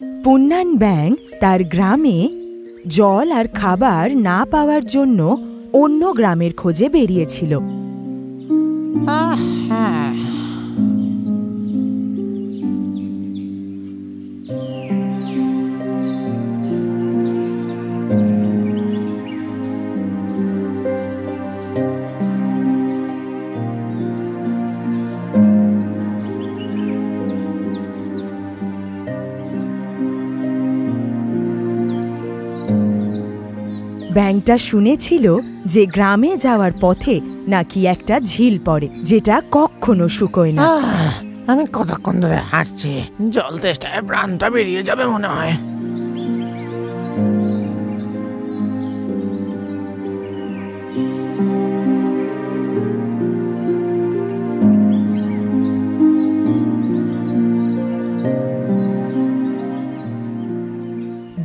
পুন্নান ব্যাং তার গ্রামে জল আর খাবার না পাওয়ার জন্য অন্য গ্রামের খোঁজে বেরিয়েছিল। ব্যাংটা শুনেছিল যে গ্রামে যাওয়ার পথে নাকি একটা ঝিল পড়ে, যেটা কখনো শুকোয় না। আমি কতক্ষণ ধরে হাঁটছি, জল তেষ্টায় প্রাণটা বেরিয়ে যাবে মনে হয়।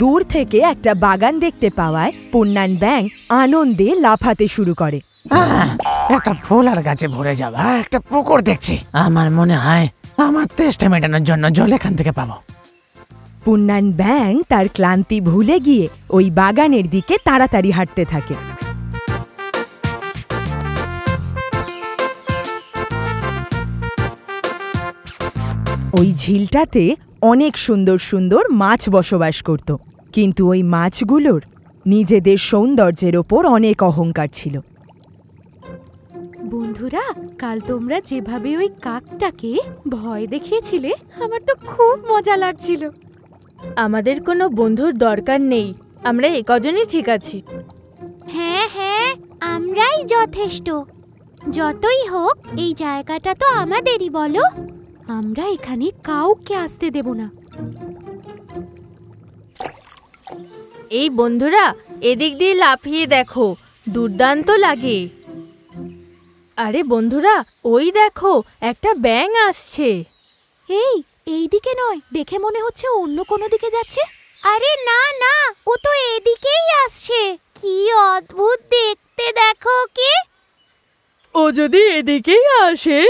দূর থেকে একটা বাগান দেখতে পাওয়ায় পুন্নান ব্যাং আনন্দে লাফাতে শুরু করে। একটা ফুল আর গাছে ভরে যাওয়া একটা পুকুর দেখছি। আমার মনে হয় আমার তেষ্টা মেটানোর জন্য জল এখান থেকে পাবো। পুন্নান ব্যাং তার ক্লান্তি ভুলে গিয়ে ওই বাগানের দিকে তাড়াতাড়ি হাঁটতে থাকে। ওই ঝিলটাতে অনেক সুন্দর সুন্দর মাছ বসবাস করত, কিন্তু ওই মাছগুলোর নিজেদের সৌন্দর্যের ওপর অনেক অহংকার ছিল। বন্ধুরা, কাল তোমরা যেভাবে ওই কাকটাকে ভয় দেখিয়েছিলে, আমার তো খুব মজা লাগছিল। আমাদের কোনো বন্ধুর দরকার নেই, আমরা একজনই ঠিক আছি। হ্যাঁ হ্যাঁ, আমরাই যথেষ্ট। যতই হোক এই জায়গাটা তো আমাদেরই, বলো? আমরা এখানে কাউকে আসতে দেব না। এই বন্ধুরা, এদিক দিয়ে লাফিয়ে দেখো, দুর্দান্ত লাগে। আরে বন্ধুরা, ওই দেখো একটা ব্যাঙ আসছে। এই দিকে নয়, দেখে মনে হচ্ছে অন্য কোনো দিকে যাচ্ছে। আরে না না, ও তো এদিকেই আসছে। কি অদ্ভুত দেখতে, দেখো ওকে। ও যদি এদিকেই আসে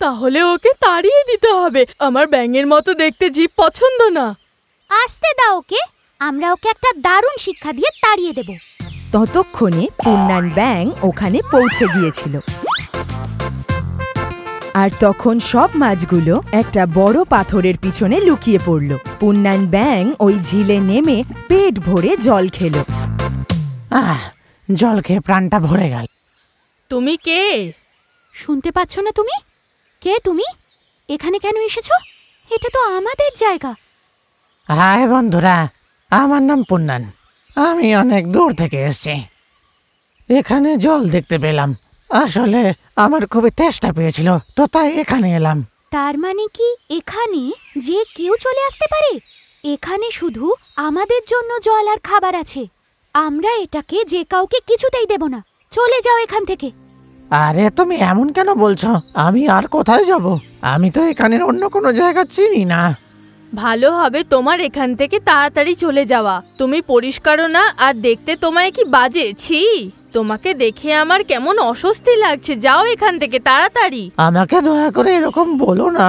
তাহলে ওকে তাড়িয়ে দিতে হবে। আমার ব্যাঙের মতো দেখতে জীব পছন্দ না। আসতে দাও ওকে, আমরা ওকে একটা দারুণ শিক্ষা দিয়ে তাড়িয়ে দেব। ততক্ষণে পুন্নান ব্যাং ওখানে পৌঁছে গিয়েছিল, আর তখন সব মাছগুলো একটা বড় পাথরের পিছনে লুকিয়ে পড়ল। পুন্নান ব্যাং ওই ঝিলে নেমে পেট ভরে জল খেল। জল খেয়ে প্রাণটা ভরে গেল। তুমি কে? শুনতে পাচ্ছ না তুমি? কে তুমি? এখানে কেন এসেছো? এটা তো আমাদের জায়গা। হাই বন্ধুরা, আমার নাম পুন্নান। আমি অনেক দূর থেকে এসেছি। এখানে জল দেখতে পেলাম। আসলে আমার খুবই তেষ্টা পেয়েছিল, তো তাই এখানে এলাম। তার মানে কি এখানে যে কেউ চলে আসতে পারে? এখানে শুধু আমাদের জন্য জল আর খাবার আছে। আমরা এটাকে যে কাউকে কিছুতেই দেব না। চলে যাও এখান থেকে। আরে তুমি এমন কেন বলছো? আমি আর কোথায় যাব? আমি তো এখানের অন্য কোনো জায়গা চিনি না। ভালো হবে তোমার এখান থেকে তাড়াতাড়ি চলে যাওয়া। তুমি পরিষ্কারও না, আর দেখতে তোমায় কি বাজে। ছি, তোমাকে দেখে আমার কেমন অস্বস্তি লাগছে। যাও এখান থেকে তাড়াতাড়ি। আমাকে দয়া করে এরকম বলো না।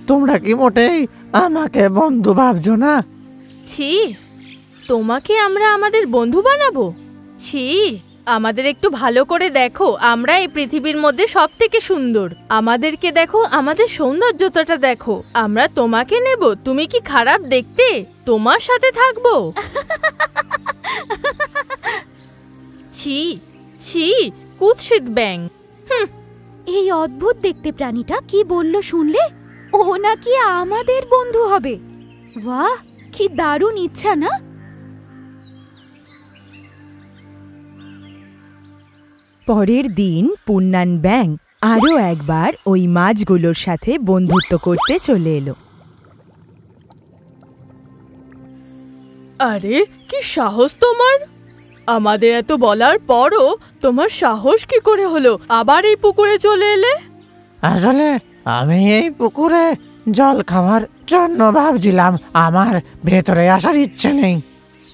তোমরা কি মোটেই আমাকে বন্ধু ভাবছো না? ছি, তোমাকে আমরা আমাদের বন্ধু বানাবো? ছি, আমাদের একটু ভালো করে দেখো। আমরা এই পৃথিবীর মধ্যে সব থেকে সুন্দর। আমাদেরকে দেখো, আমাদের সৌন্দর্যটা দেখো। আমরা তোমাকে নেব? তুমি কি খারাপ দেখতে? তোমার সাথে থাকবো? ছি ছি, কুৎসিত ব্যাং। এই অদ্ভুত দেখতে প্রাণীটা কি বলল শুনলে? ও নাকি আমাদের বন্ধু হবে। বাহ, কি দারুণ ইচ্ছা না? পরের দিন পুন্নান ব্যাং আরও একবার ওই মাছগুলোর সাথে বন্ধুত্ব করতে চলে এলো। আরে কি সাহস তোমার! আমাদের এত বলার পরও তোমার সাহস কি করে হলো আবার এই পুকুরে চলে এলে? আসলে আমি এই পুকুরে জল খাওয়ার জন্য ভাবছিলাম। আমার ভেতরে আসার ইচ্ছে নেই।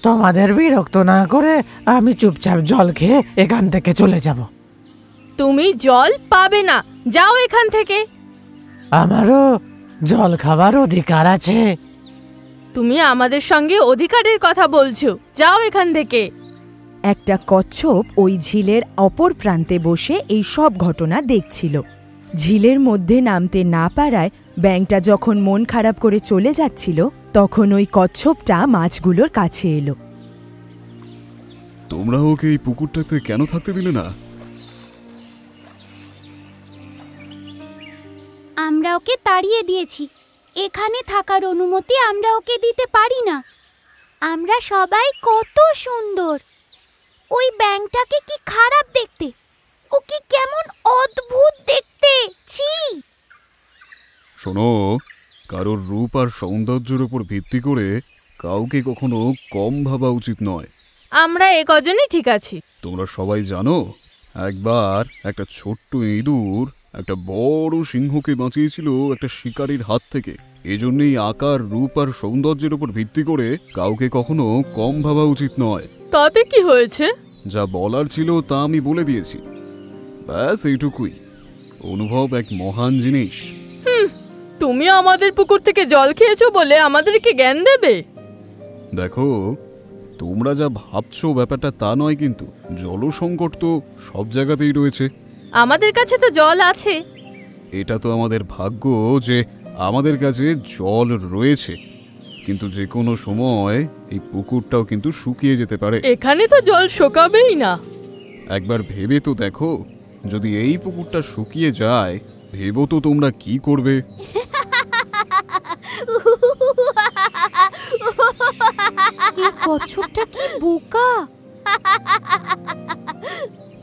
তোমাদের বিরক্ত না করে আমি চুপচাপ জল খেয়ে এখান থেকে চলে যাব। তুমি জল পাবে না, যাও এখান থেকে। আমারও জল খাবার অধিকার আছে। তুমি আমাদের সঙ্গে অধিকারের কথা বলছো, যাও এখান থেকে। একটা কচ্ছপ ওই ঝিলের অপর প্রান্তে বসে এই সব ঘটনা দেখছিল। ঝিলের মধ্যে নামতে না পারায় ব্যাঙটা যখন মন খারাপ করে চলে যাচ্ছিল, তখন ওই কচ্ছপটা মাছগুলোর কাছে এলো। তোমরা ওকে এই পুকুরটাতে কেন থাকতে দিলে না? আমরা ওকে তাড়িয়ে দিয়েছি। এখানে থাকার অনুমতি আমরা ওকে দিতে পারি না। আমরা সবাই কত সুন্দর। ওই ব্যাঙটাকে কি খারাপ দেখতে, ও কি কেমন অদ্ভুত দেখতে। ছি! শোনো, কারোর রূপ আর সৌন্দর্যের উপর ভিত্তি করে কাউকে কখনো কম ভাবা উচিত নয়। আমরা এ কজনই ঠিক আছি। তোমরা সবাই জানো, একবার একটা ছোট্ট ইঁদুর একটা বড় সিংহকে বাঁচিয়েছিল একটা শিকারীর হাত থেকে। এজন্যই আকার, রূপ আর সৌন্দর্যের উপর ভিত্তি করে কাউকে কখনো কম ভাবা উচিত নয়। তাতে কি হয়েছে? যা বলার ছিল তা আমি বলে দিয়েছি, ব্যাস এইটুকুই। অনুভব এক মহান জিনিস। তুমি আমাদের পুকুর থেকে জল খেয়েছো বলে আমাদেরকে জ্ঞান দেবে? দেখো, তোমরা যা ভাবছো ব্যাপারটা তা নয়, কিন্তু জলসংকট তো সব জায়গাতেই রয়েছে। আমাদের কাছে তো জল আছে। এটা তো আমাদের ভাগ্য যে আমাদের কাছে জল রয়েছে, কিন্তু যে কোনো সময় এই পুকুরটাও কিন্তু শুকিয়ে যেতে পারে। এখানে তো জল শুকাবেই না। একবার ভেবে তো দেখো, যদি এই পুকুরটা শুকিয়ে যায়, ভেবো তো তোমরা কি করবে। এই কচ্ছপটা কি বোকা!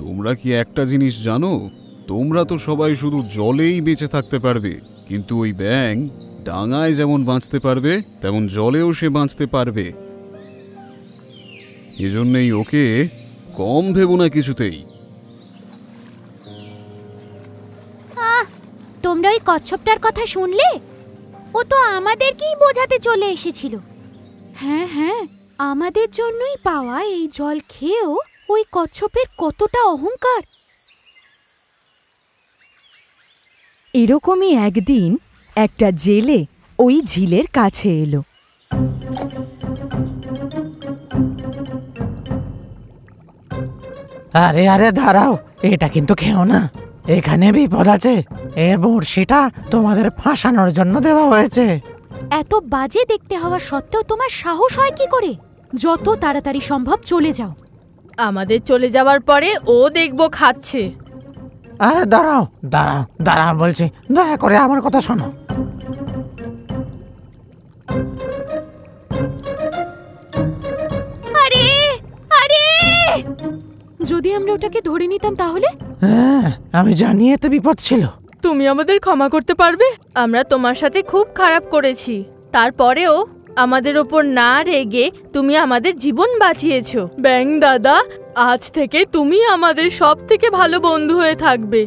তোমরা কি একটা জিনিস জানো? তোমরা তো সবাই শুধু জলেই বেঁচে থাকতে পারবে, কিন্তু ওই ব্যাঙ ডাঙায় যেমন বাঁচতে পারবে তেমন জলেও সে বাঁচতে পারবে। এজন্যই ওকে কম ভেবো না কিছুতেই। তোমরা ওই কচ্ছপটার কথা শুনলে? ও তো আমাদেরকেই বোঝাতে চলে এসেছিল। হ্যাঁ হ্যাঁ, আমাদের জন্যই পাওয়া এই জল খেয়েও ওই কচ্ছপের কতটা অহংকার। এরকমই একদিন একটা জেলে ওই ঝিলের কাছে এলো। আরে আরে দাঁড়াও, এটা কিন্তু খেও না, এখানে বিপদ আছে। এ বড়শিটা তোমাদের ফাঁসানোর জন্য দেওয়া হয়েছে। এত বাজে দেখতে হওয়া সত্ত্বেও তোমার সাহস হয় কি করে? যত তাড়াতাড়ি সম্ভব চলে যাও। আমাদের চলে যাওয়ার পরে ও দেখবো খাচ্ছে। আরে দাঁড়াও দাঁড়াও দাঁড়াও বলছি, দয়া করে আমার কথা শোনো। আরে আরে, যদি আমরা ওটাকে ধরে নিতাম তাহলে? হ্যাঁ, আমি জানি এতে বিপদ ছিল। তুমি আমাদের ক্ষমা করতে পারবে? আমরা তোমার সাথে খুব খারাপ করেছি, তারপরেও আমাদের ওপর না রেগে তুমি আমাদের জীবন বাঁচিয়েছো। ব্যাং দাদা, আজ থেকে তুমি আমাদের সব থেকে ভালো বন্ধু হয়ে থাকবে।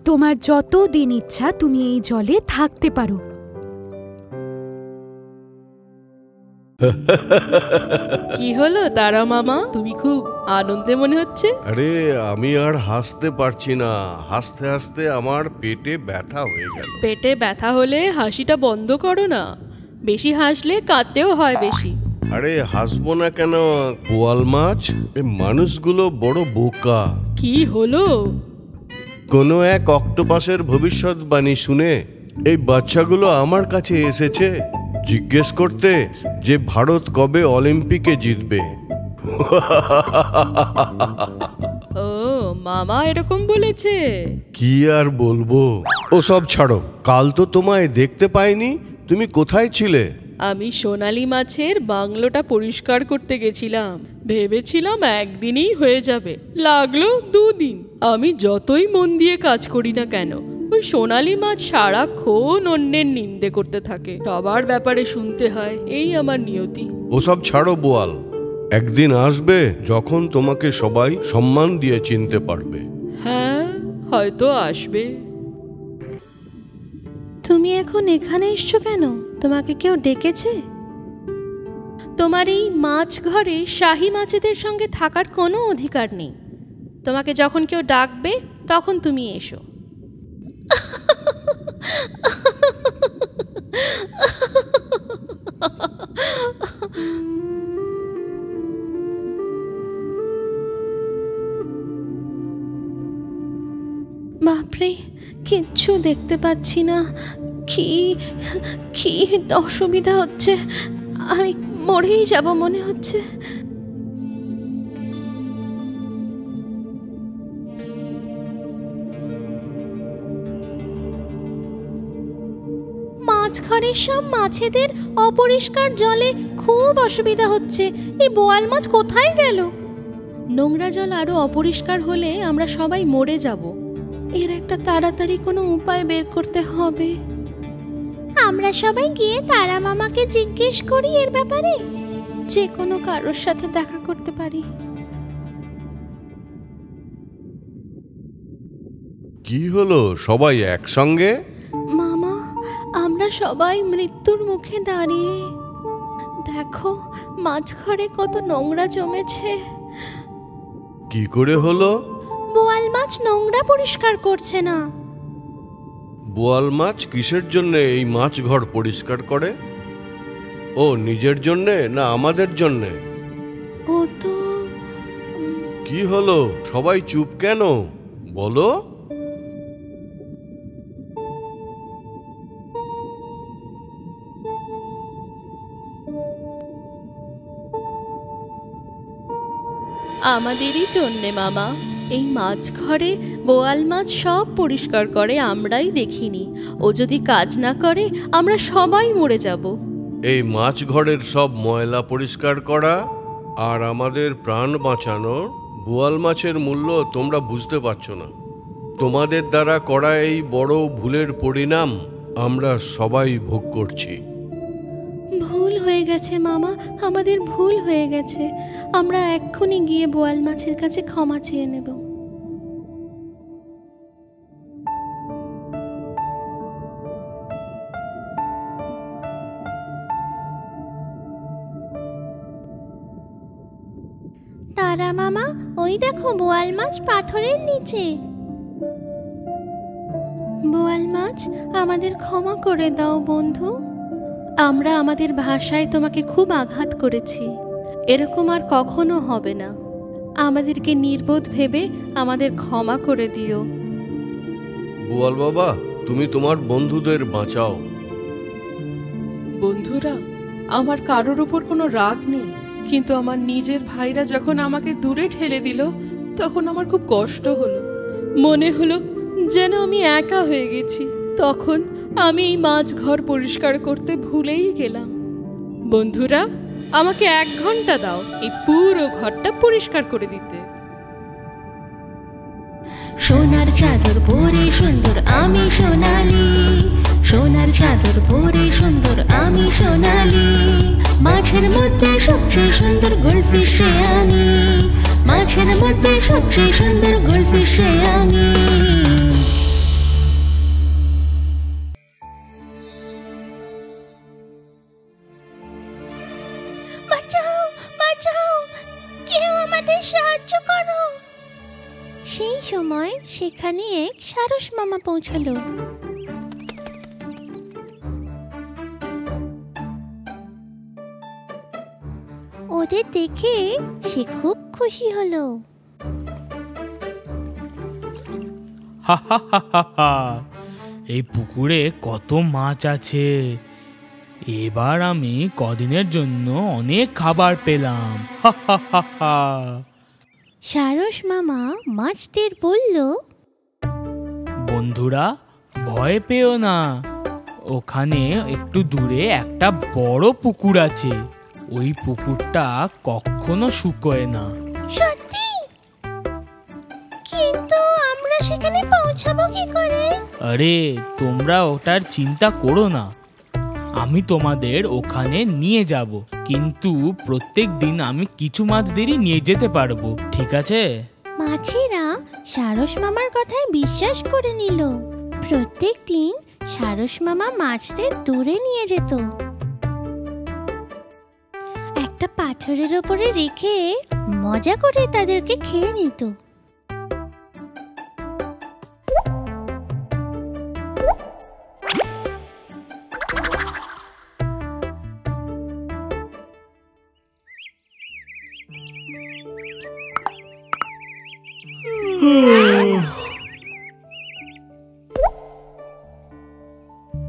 তোমার যত দিন ইচ্ছা তুমি এই জলে থাকতে পারো। কি হলো তারা মামা, তুমি খুব আনন্দে মনে হচ্ছে? আরে আমি আর হাসতে পারছি না, হাসতে হাসতে আমার পেটে ব্যথা হয়ে গেল। পেটে ব্যথা হলে হাসিটা বন্ধ করো না, বেশি হাসলে কাঁদতেও হয় বেশি। আরে হাসবো না কেন বোয়াল মাছ, এই মানুষগুলো বড় বোকা। কি হলো? কোনো এক অক্টোপাসের ভবিষ্যৎবাণী শুনে এই বাচ্চাগুলো আমার কাছে এসেছে জিজ্ঞেস করতে যে ভারত কবে অলিম্পিকে জিতবে। ও মামা এরকম বলেছে? কি আর বলবো, ও সব ছাড়ো। কাল তো তোমায় দেখতে পাইনি, তুমি কোথায় ছিলে? আমি সোনালী মাছের বাংলোটা পরিষ্কার করতে গেছিলাম, ভেবেছিলাম একদিনেই হয়ে যাবে, লাগলো 2 দিন। আমি যতই মন দিয়ে কাজ করি না কেন, ওই সোনালী মাছ সারাক্ষণ অন্যের নিন্দে করতে থাকে, সবার ব্যাপারে শুনতে হয়, এই আমার নিয়তি। ওসব ছাড়ো বোয়াল, একদিন আসবে যখন তোমাকে সবাই সম্মান দিয়ে চিনতে পারবে। হ্যাঁ, হয়তো আসবে। তুমি এখন এখানে এসছো কেন? তোমাকে কেউ ডেকেছে? তোমার এই মাছ ঘরে শাহী মাছেদের সঙ্গে থাকার কোনো অধিকার নেই। তোমাকে যখন কেউ ডাকবে তখন তুমি এসো। বাপরে, কিচ্ছু দেখতে পাচ্ছি না। কি কি অসুবিধা হচ্ছে, আমি মরেই যাব মনে হচ্ছে। মাছঘরের সব মাছেদের অপরিষ্কার জলে খুব অসুবিধা হচ্ছে। এই বোয়াল মাছ কোথায় গেল? নোংরা জল আরো অপরিষ্কার হলে আমরা সবাই মরে যাব। এর একটা তাড়াতাড়ি কোনো উপায় বের করতে হবে। আমরা সবাই গিয়ে তারা মামাকে জিজ্ঞেস করি এর ব্যাপারে। যে কোনো কারোর সাথে দেখা করতে পারি। কি হলো সবাই একসঙ্গে? মামা, আমরা সবাই মৃত্যুর মুখে দাঁড়িয়ে। দেখো মাছঘরে কত নোংরা জমেছে। কি করে হলো? বোয়াল মাছ নোংরা পরিষ্কার করছে না। বোয়াল মাছ কিসের জন্য এই মাছ ঘর পরিষ্কার করে? ও নিজের জন্যে না আমাদের জন্যে? ও তো। কি হলো সবাই চুপ কেন বলো? আমাদেরই জন্যে মামা। এই মাছ ঘরে বোয়াল মাছ সব পরিষ্কার করে, আমরাই দেখিনি। ও যদি কাজ না করে আমরা সবাই মরে যাব। এই মাছ ঘরের সব ময়লা পরিষ্কার করা আর আমাদের প্রাণ বাঁচানো, বোয়াল মাছের মূল্য তোমরা বুঝতে পারছো না। তোমাদের দ্বারা করা এই বড় ভুলের পরিণাম আমরা সবাই ভোগ করছি। ভুল হয়ে গেছে মামা, আমাদের ভুল হয়ে গেছে। আমরা এক্ষুনি গিয়ে বোয়াল মাছের কাছে ক্ষমা চেয়ে নেব। তারা মামা, ওই দেখো বোয়াল মাছ পাথরের নিচে। বোয়াল মাছ, আমাদের ক্ষমা করে দাও বন্ধু। আমরা আমাদের ভাষায় তোমাকে খুব আঘাত করেছি। এরকম আর কখনো হবে না। আমাদেরকে নির্বোধ ভেবে আমাদের ক্ষমা করে দিও। বোয়াল বাবা, তুমি তোমার বন্ধুদের বাঁচাও। বন্ধুরা, আমার কারোর উপর কোনো রাগ নেই, কিন্তু আমার নিজের ভাইরা যখন আমাকে দূরে ঠেলে দিল তখন আমার খুব কষ্ট হলো। মনে হলো যেন আমি একা হয়ে গেছি। তখন আমি এই মাছ ঘর পরিষ্কার করতে ভুলেই গেলাম। বন্ধুরা, আমাকে 1 ঘন্টা দাও এই পুরো ঘরটা পরিষ্কার করে দিতে। সোনার চাদর পরে সুন্দর আমি সোনালি, সোনার চাদর পরে সুন্দর আমি সোনালি। মাছের মধ্যে সবচেয়ে সুন্দর গোল্ডফিশে আমি, মাছের মধ্যে সবচেয়ে সুন্দর গোল্ডফিশে আমি। বাঁচাও, বাঁচাও, কেউ আমাদের সাহায্য করো। সেই সময় সেখানে এক সারস মামা পৌঁছলো। ওদের দেখে সে খুব খুশি হলো। হা হা হা হা হা, এই পুকুরে কত মাছ আছে। এবার আমি কদিনের জন্য অনেক খাবার পেলাম। হা হা হা হা। সারস মামা মাছদের বলল, বন্ধুরা, ভয় পেও না। ওখানে একটু দূরে একটা বড় পুকুর আছে। ওই পুকুরটা কখনো শুকোয় না। সত্যি? কিন্তু আমরা সেখানে পৌঁছাবো কি করে? আরে, তোমরা ওটার চিন্তা করো না। আমি তোমাদের ওখানে নিয়ে যাব, কিন্তু প্রত্যেক দিন আমি কিছু মাছদেরই নিয়ে যেতে পারবো, ঠিক আছে? মাছেরা সারস মামার কথায় বিশ্বাস করে নিল। প্রত্যেক দিন সারস মামা মাছদের দূরে নিয়ে যেত। একটা পাথরের ওপরে রেখে মজা করে তাদেরকে খেয়ে নিত।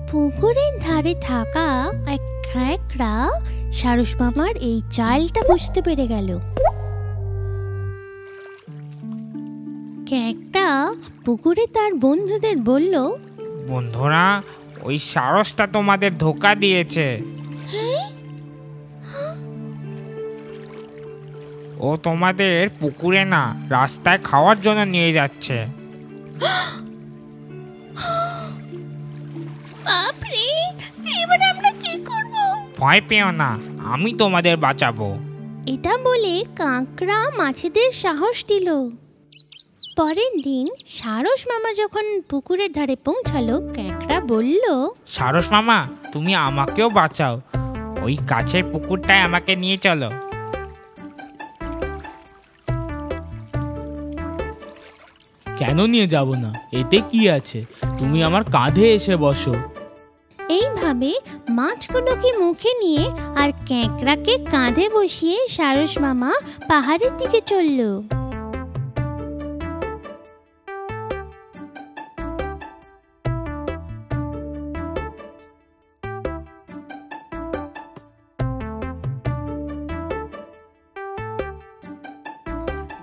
পুকুরের ধারে থাকা এক ক্যাঁকড়া সারস মামার এই চালটা বুঝতে পেরে গেল। ক্যাঁকড়া পুকুরে তার বন্ধুদের বলল, বন্ধুরা, ওই সারসটা তোমাদের ধোঁকা দিয়েছে। ও তোমাদের পুকুরে না, রাস্তায় খাওয়ার জন্য নিয়ে যাচ্ছে। বাপরে, এবার আমরা কি করব? ভয় পেও না, আমি তোমাদের বাঁচাবো। এটা বলে কাঁকড়া মাছেদের সাহস দিল। পরের দিন সারস মামা যখন পুকুরের ধারে পৌঁছালো, ক্যাঁকড়া বলল, সারস মামা, তুমি আমাকেও বাঁচাও, ওই কাছের পুকুরটায় আমাকে নিয়ে চলো। কেন নিয়ে যাব না? এতে কি আছে, তুমি আমার কাঁধে এসে বসো। এইভাবে মাছগুলোকে মুখে নিয়ে আর ক্যাঁকড়াকে কাঁধে বসিয়ে সারস মামা পাহাড়ের দিকে চলল।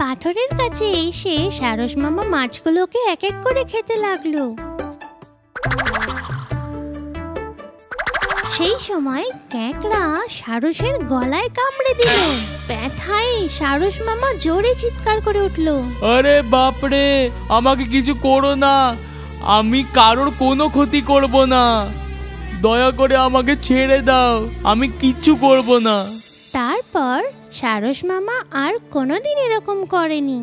পাথরের কাছে এসে সারস মামা মাছগুলোকে এক এক করে খেতে লাগলো। সেই সময় ক্যাঁকড়া সারসের গলায় কামড়ে দিল। ব্যথায় সারস মামা জোরে চিৎকার করে উঠল, আরে বাপরে, আমাকে কিছু করো না, আমি কারোর কোনো ক্ষতি করব না, দয়া করে আমাকে ছেড়ে দাও, আমি কিচ্ছু করব না। তারপর সারস মামা আর কোনোদিন এরকম করেনি।